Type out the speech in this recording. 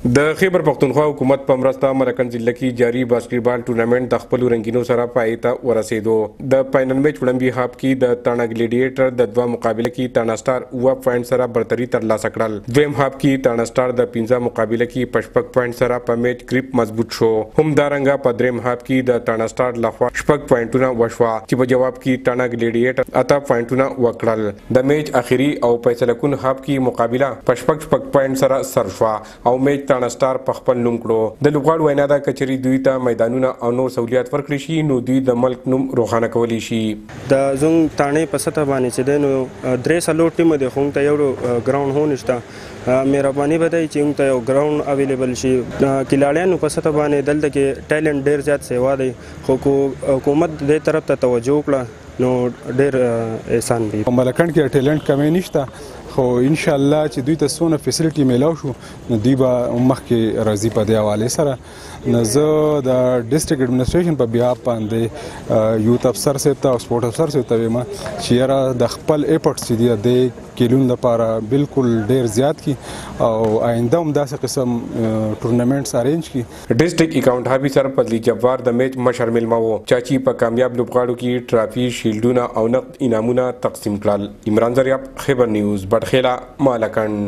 د خیبر پختونخوا حکومت په مرسته ملکن ضلع کې جاری باسکټبال ټورنمنټ د خپل رنگینو سره پای ته ورسېدو. د فائنل میچ وړاندې هاف کې د تاڼه ګلیډیټر د دوه مقابله کې تاڼه سټار 9 پوینټ سره برتري ترلاسه کړل. دویم هاف کې تاڼه سټار د 15 مقابله کې 55 پوینټ سره په میچ گریپ مضبوط شو. همدارنګه په دریم هاف کې د تاڼه سټار لخوا 6 پوینټونه وشوه چې په جواب کې تاڼه ګلیډیټر 8 پوینټونه وکړل. د میچ اخیری او فیصله کن هاف کې مقابله 55 پوینټ سره سر شو او میچ تاڼه سټار په خپل نوم کړو. د لوبغاړو وینا ده کچري دوی ته میدانونه او نور سہولیات ورکړي شي نو دوی د ملک نوم روښانه کولی شي. د زنګ تانې په سطح باندې چې دی نو درې څلور ټیمه دی خو موږ ته یو ګراوند هو نشته. مهرباني به دی چې موږ ته یو ګراوند اویلیبل شي. کلاړیانو په سطح باندې دلته کې ټیلنټ ډېر زیات سیوا دی خو حکومت دې طرف ته توجه وکړه نو ډېر احسان دی. ملکن کې ټیلنټ کمی نشته خو ان شاء الله چې دوی ته څونه فیسیلیټي میلاو شو نو دوی به مخکې راځي په دې حواله سره. نو زه د ډسټریکټ اډمنسټریشن په بیا باندې یوت افسر صاحب ته او سپورټ افسر صاحب ته وایم چې یاره د خپل ایفورټس چې دی د کلون لپاره بالکل ډیر زیات کی او آینده هم داسې قسم ټورنمنټس ارینج کی. ډسټریکټ اکاونټ افیسر فضلی جبار د میچ مشر ملما وو چاچی په کامیاب لوبغاړو کې ټرافي شیلډونه او نقد انعامونه تقسیم کړل. عمران زریاب خیبر نیوز بټخیلا مالکن.